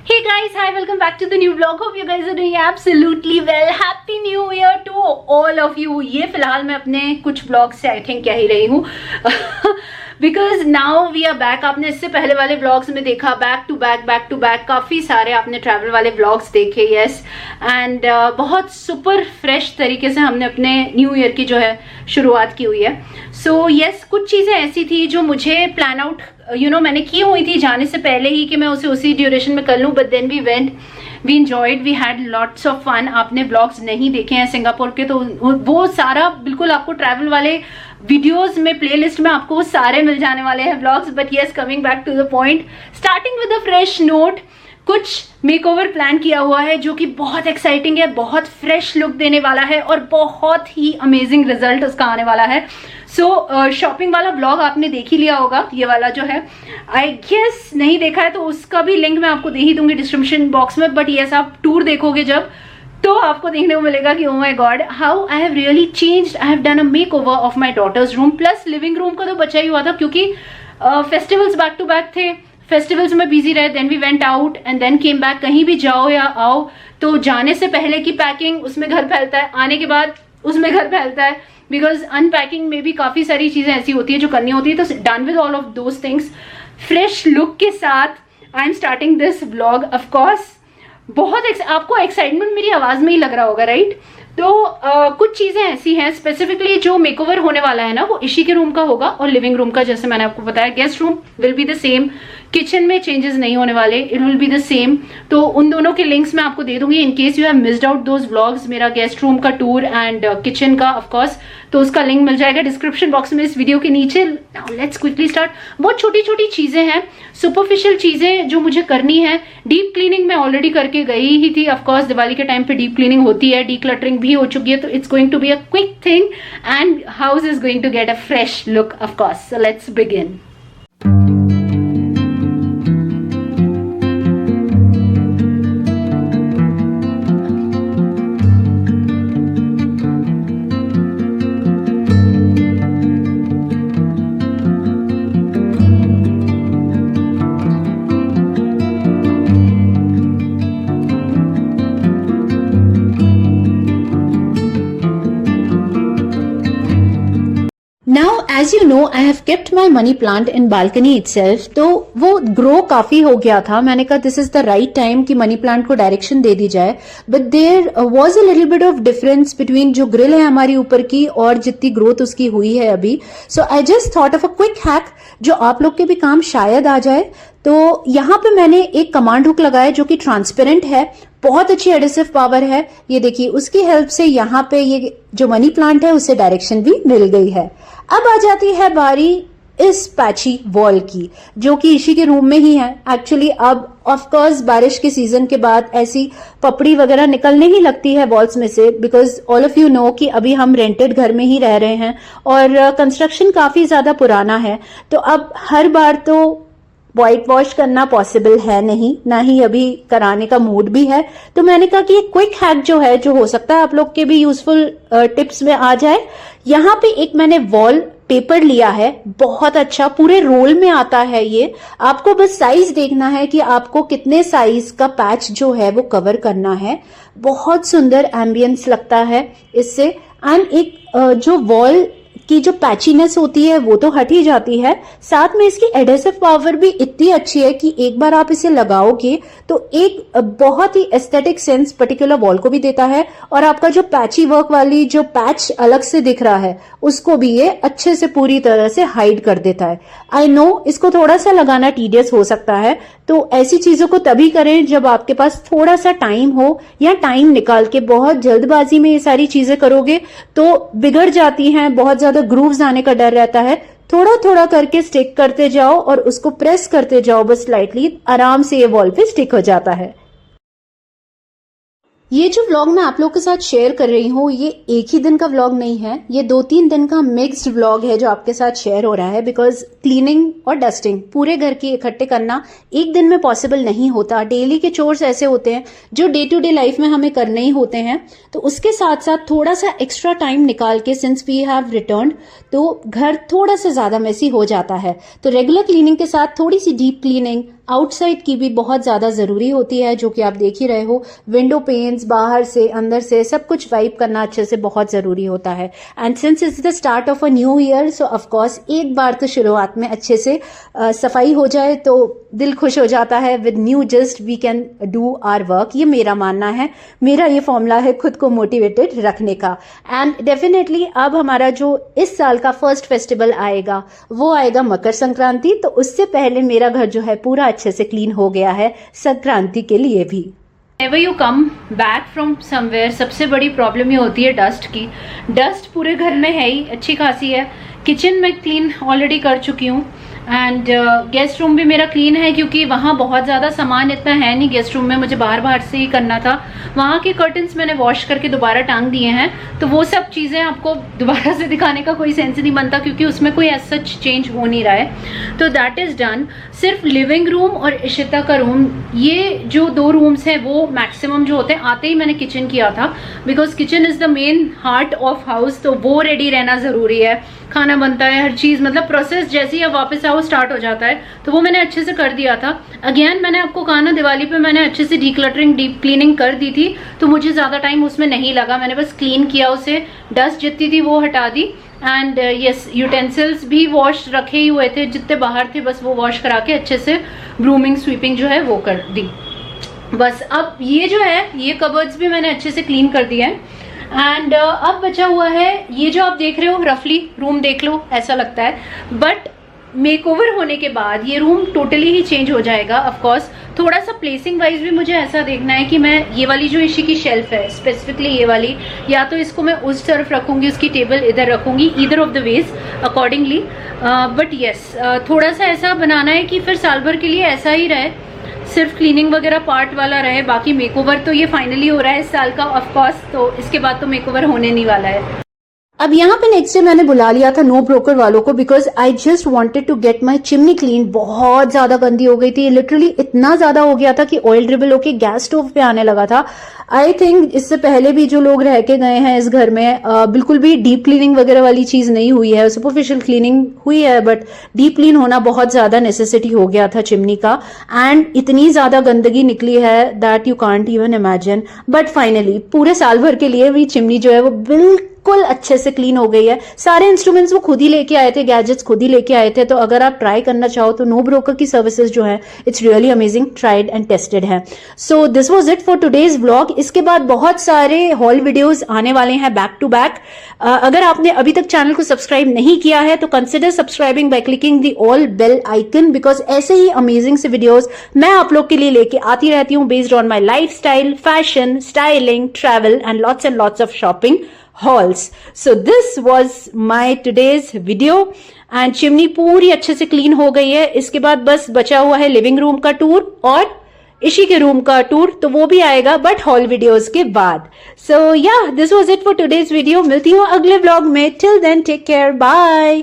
Hey guys, hi, welcome back to the new vlog. Hope you guys are doing absolutely well. Happy New Year to all of you. ये फिलहाल मैं अपने कुछ vlogs से I think कह ही रही हूँ because now we are back. आपने इससे पहले वाले vlogs में देखा back to back काफ़ी सारे आपने travel वाले vlogs देखे yes and बहुत super fresh तरीके से हमने अपने New Year की जो है शुरुआत की हुई है. So yes, कुछ चीज़ें ऐसी थी जो मुझे plan out मैंने की हुई थी जाने से पहले ही कि मैं उसे उसी ड्यूरेशन में कर लूँ, but then we went, we enjoyed, we had lots of fun. आपने व्लॉग्स नहीं देखे हैं सिंगापुर के तो वो सारा बिल्कुल आपको ट्रैवल वाले वीडियोस में प्लेलिस्ट में आपको वो सारे मिल जाने वाले हैं vlogs. But yes, coming back to the point, starting with a fresh note, कुछ मेकओवर प्लान किया हुआ है जो कि बहुत एक्साइटिंग है, बहुत फ्रेश लुक देने वाला है और बहुत ही अमेजिंग रिजल्ट उसका आने वाला है. सो शॉपिंग वाला ब्लॉग आपने देख ही लिया होगा, ये वाला जो है आई गेस नहीं देखा है तो उसका भी लिंक मैं आपको दे ही दूंगी डिस्क्रिप्शन बॉक्स में. बट यस, आप टूर देखोगे जब तो आपको देखने को मिलेगा कि oh my God how I have really changed. I have done a makeover of my daughter's room, plus living room का तो बचा ही हुआ था क्योंकि फेस्टिवल्स बैक टू बैक थे, फेस्टिवल्स में बिजी रहे, then we went out and then came back. कहीं भी जाओ या आओ तो जाने से पहले की पैकिंग, उसमें घर फैलता है, आने के बाद उसमें घर फैलता है, बिकॉज अनपैकिंग में भी काफी सारी चीजें ऐसी होती है जो करनी होती है. तो done with all of those things, fresh look के साथ I am starting this vlog. Of course बहुत आपको एक्साइटमेंट मेरी आवाज में ही लग रहा होगा, राइट? तो कुछ चीजें ऐसी हैं स्पेसिफिकली जो मेकओवर होने वाला है ना, वो इशी के रूम का होगा और लिविंग रूम का, जैसे मैंने आपको बताया. Guest room will be the same, kitchen में चेंजेस नहीं होने वाले, it will be the same. तो उन दोनों के लिंक्स मैं आपको दे दूंगी in case you have missed out those vlogs, मेरा गेस्ट रूम का टूर एंड किचन का ऑफकोर्स. तो उसका लिंक मिल जाएगा डिस्क्रिप्शन बॉक्स में इस वीडियो के नीचे. Now let's quickly start. बहुत छोटी छोटी चीजें हैं, सुपरफिशियल चीजें जो मुझे करनी है. डीप क्लीनिंग मैं ऑलरेडी करके गई ही थी. ऑफकोर्स दिवाली के टाइम पे डीप क्लीनिंग होती है, डीक्लटरिंग भी हो चुकी है, तो it's going to be a quick thing and house is going to get a fresh look of course. So let's begin. Now, as you know, I have kept my money plant in balcony itself. तो वो grow काफी हो गया था. मैंने कहा this is the right time कि money plant को डायरेक्शन दे दी जाए. But there was a little bit of difference between जो ग्रिल है हमारी ऊपर की और जितनी ग्रोथ उसकी हुई है अभी. So I just thought of a quick hack जो आप लोग के भी काम शायद आ जाए. तो यहाँ पे मैंने एक कमांड हुक लगाया जो कि ट्रांसपेरेंट है, बहुत अच्छी एडिसिव पावर है. ये देखिए, उसकी हेल्प से यहाँ पे ये जो मनी प्लांट है उसे डायरेक्शन भी मिल गई है. अब आ जाती है बारी इस पैची वॉल की जो कि इसी के रूम में ही है. एक्चुअली अब ऑफकोर्स बारिश के सीजन के बाद ऐसी पपड़ी वगैरह निकलने ही लगती है वॉल्स में से, because all of you know कि अभी हम रेंटेड घर में ही रह रहे हैं और कंस्ट्रक्शन काफी ज्यादा पुराना है. तो अब हर बार तो व्हाइट वॉश करना पॉसिबल है नहीं, ना ही अभी कराने का मूड भी है. तो मैंने कहा कि एक क्विक हैक जो है, जो हो सकता है आप लोग के भी यूजफुल टिप्स में आ जाए. यहाँ पे एक मैंने वॉल पेपर लिया है, बहुत अच्छा, पूरे रोल में आता है ये. आपको बस साइज देखना है कि आपको कितने साइज का पैच जो है वो कवर करना है. बहुत सुंदर एम्बियंस लगता है इससे. एंड एक जो वॉल की जो पैचीनेस होती है वो तो हट ही जाती है, साथ में इसकी एडेसिव पावर भी इतनी अच्छी है कि एक बार आप इसे लगाओगे तो एक बहुत ही एस्थेटिक सेंस पर्टिकुलर वॉल को भी देता है और आपका जो पैची वर्क वाली जो पैच अलग से दिख रहा है उसको भी ये अच्छे से पूरी तरह से हाइड कर देता है. आई नो इसको थोड़ा सा लगाना टीडियस हो सकता है, तो ऐसी चीजों को तभी करें जब आपके पास थोड़ा सा टाइम हो, या टाइम निकाल के. बहुत जल्दबाजी में ये सारी चीजें करोगे तो बिगड़ जाती हैं, बहुत ज्यादा ग्रूव्स आने का डर रहता है. थोड़ा थोड़ा करके स्टिक करते जाओ और उसको प्रेस करते जाओ बस स्लाइटली, आराम से ये वॉल पे स्टिक हो जाता है. ये जो व्लॉग मैं आप लोग के साथ शेयर कर रही हूँ ये एक ही दिन का व्लॉग नहीं है, ये 2-3 दिन का मिक्स्ड व्लॉग है जो आपके साथ शेयर हो रहा है. बिकॉज क्लीनिंग और डस्टिंग पूरे घर की इकट्ठे करना एक दिन में पॉसिबल नहीं होता. डेली के चोर्स ऐसे होते हैं जो डे टू डे लाइफ में हमें करने ही होते हैं. तो उसके साथ साथ थोड़ा सा एक्स्ट्रा टाइम निकाल के, सिंस वी हैव रिटर्न, तो घर थोड़ा सा ज्यादा मेसी हो जाता है. तो रेगुलर क्लीनिंग के साथ थोड़ी सी डीप क्लीनिंग, आउटसाइड की भी बहुत ज़्यादा ज़रूरी होती है, जो कि आप देख ही रहे हो। विंडो पेन्स बाहर से अंदर से सब कुछ वाइप करना अच्छे से बहुत ज़रूरी होता है। And since it's the start of a new year, so of course एक बार तो शुरुआत में अच्छे से सफाई हो जाए तो दिल खुश हो जाता है। With new just we can do our work, ये मेरा मानना है, मेरा ये फॉर्मूला है खुद को मोटिवेटेड रखने का। एंड डेफिनेटली अब हमारा जो इस साल का फर्स्ट फेस्टिवल आएगा वो आएगा मकर संक्रांति, तो उससे पहले मेरा घर जो है पूरा अच्छे से क्लीन हो गया है संक्रांति के लिए भी। Whenever you come back from somewhere, सबसे बड़ी प्रॉब्लम ये होती है डस्ट की। डस्ट पूरे घर में है ही अच्छी खासी है। किचन में क्लीन ऑलरेडी कर चुकी हूँ एंड गेस्ट रूम भी मेरा क्लीन है, क्योंकि वहाँ बहुत ज़्यादा सामान इतना है नहीं गेस्ट रूम में, मुझे बाहर से ही करना था। वहाँ के कर्टन्स मैंने वॉश करके दोबारा टांग दिए हैं, तो वो सब चीज़ें आपको दोबारा से दिखाने का कोई सेंस नहीं बनता, क्योंकि उसमें कोई एज सच चेंज हो नहीं रहा है। तो दैट इज़ डन। सिर्फ लिविंग रूम और इशिता का रूम, ये जो 2 रूम्स हैं वो मैक्सिमम जो होते हैं, आते ही मैंने किचन किया था, because kitchen is the main heart of house, तो वो रेडी रहना ज़रूरी है। खाना बनता है, हर चीज़, मतलब प्रोसेस जैसे ही अब वापस आओ स्टार्ट हो जाता है, तो वो मैंने अच्छे से कर दिया था। अगेन मैंने आपको कहा ना, दिवाली पे मैंने अच्छे से डीक्लटरिंग, डीप क्लीनिंग कर दी थी, तो मुझे ज़्यादा टाइम उसमें नहीं लगा। मैंने बस क्लीन किया उसे, डस्ट जितनी थी वो हटा दी। एंड यस, यूटेंसिल्स भी वॉश रखे ही हुए थे, जितने बाहर थे बस वो वॉश करा के अच्छे से ब्रूमिंग स्वीपिंग जो है वो कर दी। बस अब ये जो है, ये कबर्ड्स भी मैंने अच्छे से क्लीन कर दिया है। एंड अब बचा हुआ है ये जो आप देख रहे हो, रफली रूम देख लो ऐसा लगता है, बट मेकओवर होने के बाद ये रूम टोटली ही चेंज हो जाएगा। ऑफ कोर्स थोड़ा सा प्लेसिंग वाइज भी मुझे ऐसा देखना है कि मैं ये वाली जो इशी की शेल्फ है, स्पेसिफिकली ये वाली, या तो इसको मैं उस तरफ रखूंगी, उसकी टेबल इधर रखूंगी, either of the ways accordingly. But yes, थोड़ा सा ऐसा बनाना है कि फिर साल भर के लिए ऐसा ही रहे, सिर्फ क्लीनिंग वगैरह पार्ट वाला रहे, बाकी मेकओवर तो ये फाइनली हो रहा है इस साल का ऑफ कोर्स, तो इसके बाद तो मेकओवर होने नहीं वाला है। अब यहाँ पे नेक्स्ट डे मैंने बुला लिया था नो ब्रोकर वालों को, because I just wanted to get my chimney clean. बहुत ज्यादा गंदी हो गई थी, लिटरली इतना ज्यादा हो गया था कि ऑयल ड्रिबल होके गैस स्टोव पे आने लगा था। आई थिंक इससे पहले भी जो लोग रह के गए हैं इस घर में, बिल्कुल भी डीप क्लीनिंग वगैरह वाली चीज नहीं हुई है, सुपरफिशियल क्लीनिंग हुई है, बट डीप क्लीन होना बहुत ज्यादा नेसेसिटी हो गया था चिमनी का। एंड इतनी ज्यादा गंदगी निकली है that you can't even imagine. But finally पूरे साल भर के लिए भी चिमनी जो है वो बिल्कुल अच्छे से क्लीन हो गई है। सारे इंस्ट्रूमेंट्स वो खुद ही लेके आए थे, गैजेट्स खुद ही लेके आए थे, तो अगर आप ट्राई करना चाहो तो नो ब्रोकर की सर्विसेज जो है it's really amazing, tried and tested है। So this was it for today's vlog. इसके बाद बहुत सारे हॉल वीडियोस आने वाले हैं बैक टू बैक। अगर आपने अभी तक चैनल को सब्सक्राइब नहीं किया है तो consider subscribing by clicking the all bell icon, because ऐसे ही अमेजिंग से वीडियोस मैं आप लोग के लिए लेके आती रहती हूँ, based on my lifestyle, fashion, styling, travel and lots of shopping hauls. So this was my today's video and chimney पूरी अच्छे से क्लीन हो गई है। इसके बाद बस बचा हुआ है लिविंग रूम का टूर और इशी के रूम का टूर, तो वो भी आएगा बट हॉल वीडियोस के बाद। So yeah this was it for today's video. मिलती हूँ अगले व्लॉग में। Till then take care, bye.